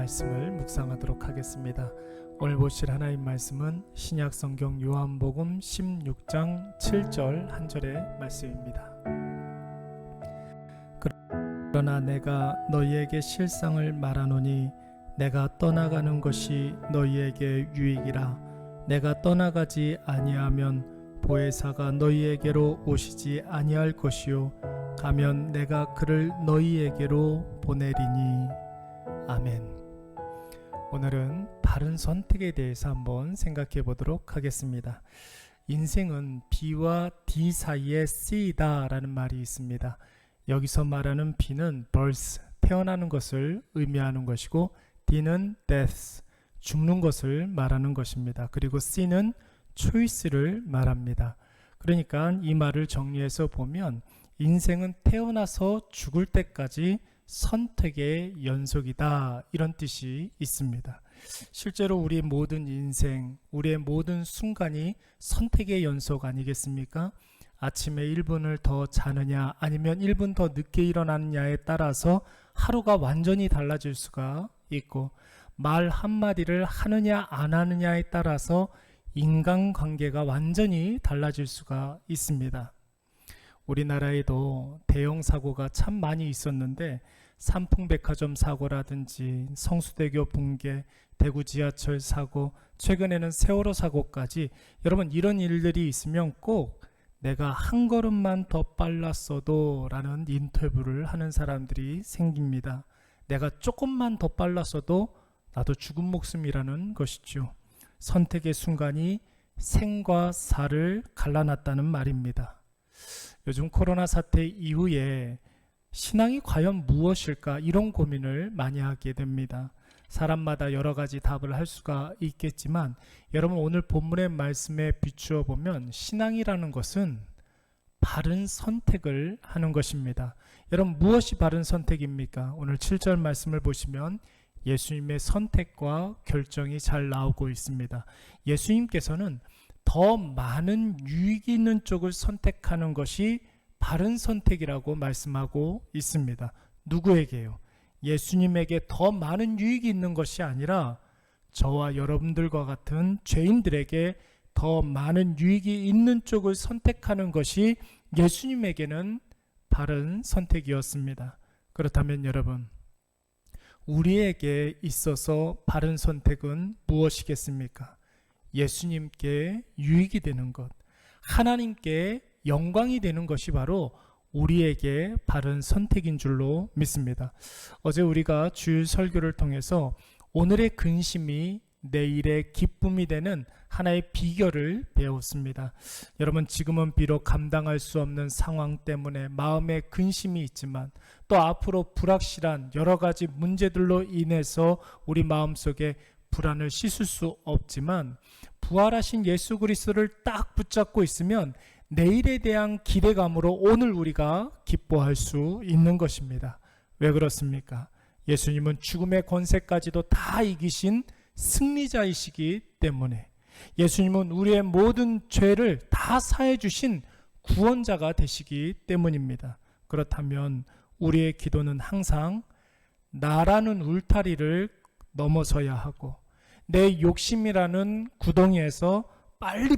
말씀을 묵상하도록 하겠습니다. 오늘 보실 하나님 말씀은 신약성경 요한복음 16장 7절 한 절의 말씀입니다. 그러나 내가 너희에게 실상을 말하노니 내가 떠나가는 것이 너희에게 유익이라. 내가 떠나가지 아니하면 보혜사가 너희에게로 오시지 아니할 것이요 가면 내가 그를 너희에게로 보내리니. 아멘. 오늘은 바른 선택에 대해서 한번 생각해 보도록 하겠습니다. 인생은 B와 D 사이에 C다 라는 말이 있습니다. 여기서 말하는 B는 birth, 태어나는 것을 의미하는 것이고, D는 death, 죽는 것을 말하는 것입니다. 그리고 C는 choice를 말합니다. 그러니까 이 말을 정리해서 보면 인생은 태어나서 죽을 때까지 선택의 연속이다, 이런 뜻이 있습니다. 실제로 우리의 모든 인생, 우리의 모든 순간이 선택의 연속 아니겠습니까? 아침에 1분을 더 자느냐 아니면 1분 더 늦게 일어나느냐에 따라서 하루가 완전히 달라질 수가 있고, 말 한마디를 하느냐 안 하느냐에 따라서 인간관계가 완전히 달라질 수가 있습니다. 우리나라에도 대형 사고가 참 많이 있었는데, 삼풍백화점 사고라든지 성수대교 붕괴, 대구 지하철 사고, 최근에는 세월호 사고까지, 여러분 이런 일들이 있으면 꼭 내가 한 걸음만 더 빨랐어도 라는 인터뷰를 하는 사람들이 생깁니다. 내가 조금만 더 빨랐어도 나도 죽은 목숨이라는 것이죠. 선택의 순간이 생과 사를 갈라놨다는 말입니다. 요즘 코로나 사태 이후에 신앙이 과연 무엇일까, 이런 고민을 많이 하게 됩니다. 사람마다 여러 가지 답을 할 수가 있겠지만, 여러분 오늘 본문의 말씀에 비추어 보면 신앙이라는 것은 바른 선택을 하는 것입니다. 여러분 무엇이 바른 선택입니까? 오늘 7절 말씀을 보시면 예수님의 선택과 결정이 잘 나오고 있습니다. 예수님께서는 더 많은 유익이 있는 쪽을 선택하는 것이 바른 선택이라고 말씀하고 있습니다. 누구에게요? 예수님에게 더 많은 유익이 있는 것이 아니라 저와 여러분들과 같은 죄인들에게 더 많은 유익이 있는 쪽을 선택하는 것이 예수님에게는 바른 선택이었습니다. 그렇다면 여러분, 우리에게 있어서 바른 선택은 무엇이겠습니까? 예수님께 유익이 되는 것, 하나님께 영광이 되는 것이 바로 우리에게 바른 선택인 줄로 믿습니다. 어제 우리가 주일 설교를 통해서 오늘의 근심이 내일의 기쁨이 되는 하나의 비결을 배웠습니다. 여러분 지금은 비록 감당할 수 없는 상황 때문에 마음에 근심이 있지만, 또 앞으로 불확실한 여러 가지 문제들로 인해서 우리 마음속에 불안을 씻을 수 없지만, 부활하신 예수 그리스도를 딱 붙잡고 있으면 내일에 대한 기대감으로 오늘 우리가 기뻐할 수 있는 것입니다. 왜 그렇습니까? 예수님은 죽음의 권세까지도 다 이기신 승리자이시기 때문에, 예수님은 우리의 모든 죄를 다 사해 주신 구원자가 되시기 때문입니다. 그렇다면 우리의 기도는 항상 나라는 울타리를 넘어서야 하고, 내 욕심이라는 구덩이에서 빨리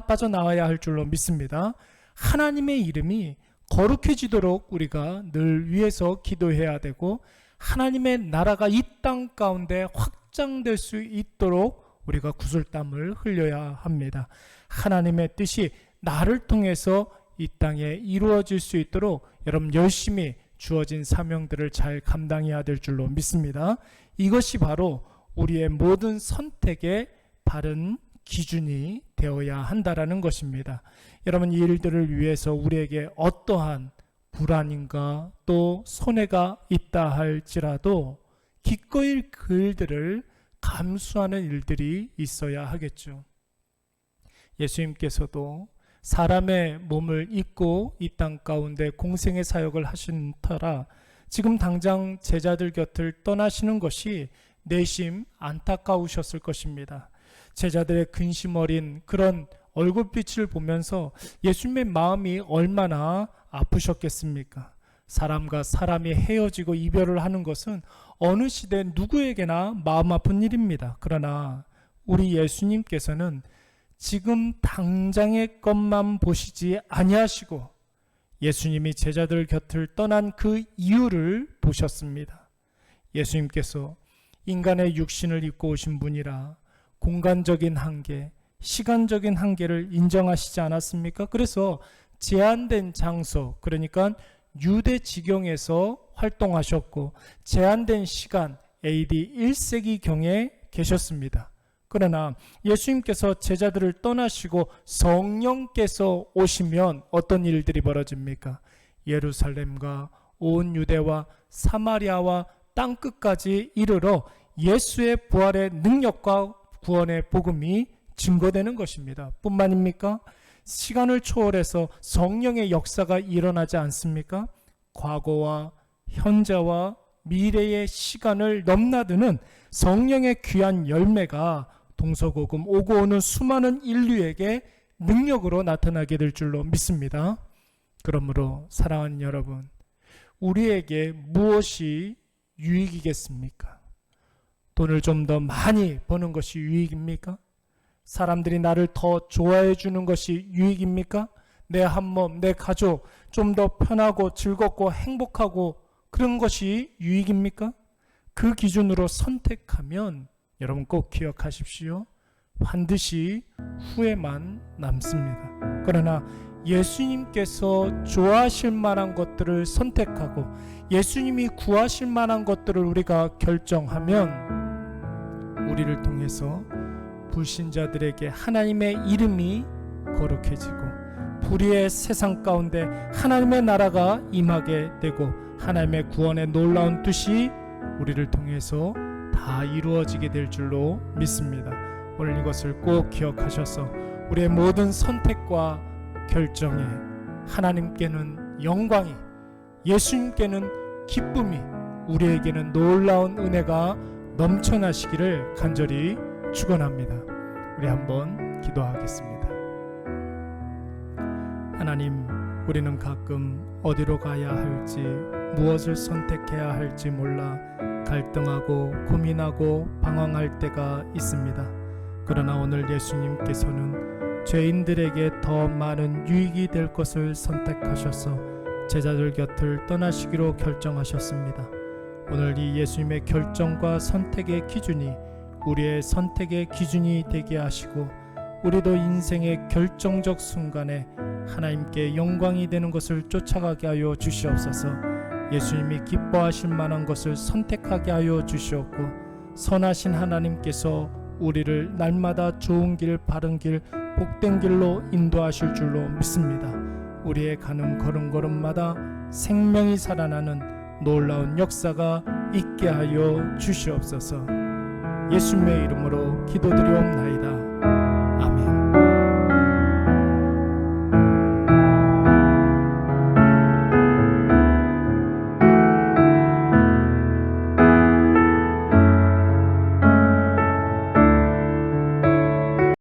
빠져나와야 할 줄로 믿습니다. 하나님의 이름이 거룩해지도록 우리가 늘 위해서 기도해야 되고, 하나님의 나라가 이 땅 가운데 확장될 수 있도록 우리가 구슬땀을 흘려야 합니다. 하나님의 뜻이 나를 통해서 이 땅에 이루어질 수 있도록 여러분 열심히 주어진 사명들을 잘 감당해야 될 줄로 믿습니다. 이것이 바로 우리의 모든 선택의 바른 기준이 되어야 한다라는 것입니다. 여러분 이 일들을 위해서 우리에게 어떠한 불안인가 또 손해가 있다 할지라도 기꺼이 그 일들을 감수하는 일들이 있어야 하겠죠. 예수님께서도 사람의 몸을 입고 이 땅 가운데 공생의 사역을 하신 터라 지금 당장 제자들 곁을 떠나시는 것이 내심 안타까우셨을 것입니다. 제자들의 근심 어린 그런 얼굴빛을 보면서 예수님의 마음이 얼마나 아프셨겠습니까? 사람과 사람이 헤어지고 이별을 하는 것은 어느 시대 누구에게나 마음 아픈 일입니다. 그러나 우리 예수님께서는 지금 당장의 것만 보시지 아니하시고 예수님이 제자들 곁을 떠난 그 이유를 보셨습니다. 예수님께서 인간의 육신을 입고 오신 분이라 공간적인 한계, 시간적인 한계를 인정하시지 않았습니까? 그래서 제한된 장소, 그러니까 유대 지경에서 활동하셨고 제한된 시간, AD 1세기경에 계셨습니다. 그러나 예수님께서 제자들을 떠나시고 성령께서 오시면 어떤 일들이 벌어집니까? 예루살렘과 온 유대와 사마리아와 땅끝까지 이르러 예수의 부활의 능력과 구원의 복음이 증거되는 것입니다. 뿐만입니까? 시간을 초월해서 성령의 역사가 일어나지 않습니까? 과거와 현재와 미래의 시간을 넘나드는 성령의 귀한 열매가 동서고금 오고 오는 수많은 인류에게 능력으로 나타나게 될 줄로 믿습니다. 그러므로 사랑하는 여러분, 우리에게 무엇이 유익이겠습니까? 돈을 좀 더 많이 버는 것이 유익입니까? 사람들이 나를 더 좋아해 주는 것이 유익입니까? 내 한몸, 내 가족 좀 더 편하고 즐겁고 행복하고 그런 것이 유익입니까? 그 기준으로 선택하면 여러분 꼭 기억하십시오. 반드시 후회만 남습니다. 그러나 예수님께서 좋아하실 만한 것들을 선택하고 예수님이 구하실 만한 것들을 우리가 결정하면 우리를 통해서 불신자들에게 하나님의 이름이 거룩해지고 불의의 세상 가운데 하나님의 나라가 임하게 되고 하나님의 구원의 놀라운 뜻이 우리를 통해서 다 이루어지게 될 줄로 믿습니다. 오늘 이것을 꼭 기억하셔서 우리의 모든 선택과 결정에 하나님께는 영광이, 예수님께는 기쁨이, 우리에게는 놀라운 은혜가 넘쳐나시기를 간절히 축원합니다. 우리 한번 기도하겠습니다. 하나님, 우리는 가끔 어디로 가야 할지, 무엇을 선택해야 할지 몰라 갈등하고 고민하고 방황할 때가 있습니다. 그러나 오늘 예수님께서는 죄인들에게 더 많은 유익이 될 것을 선택하셔서 제자들 곁을 떠나시기로 결정하셨습니다. 오늘 이 예수님의 결정과 선택의 기준이 우리의 선택의 기준이 되게 하시고 우리도 인생의 결정적 순간에 하나님께 영광이 되는 것을 쫓아가게 하여 주시옵소서. 예수님이 기뻐하실 만한 것을 선택하게 하여 주시옵고 선하신 하나님께서 우리를 날마다 좋은 길, 바른 길, 복된 길로 인도하실 줄로 믿습니다. 우리의 가는 걸음걸음마다 생명이 살아나는 놀라운 역사가 있게 하여 주시옵소서. 예수님의 이름으로 기도드리옵나이다.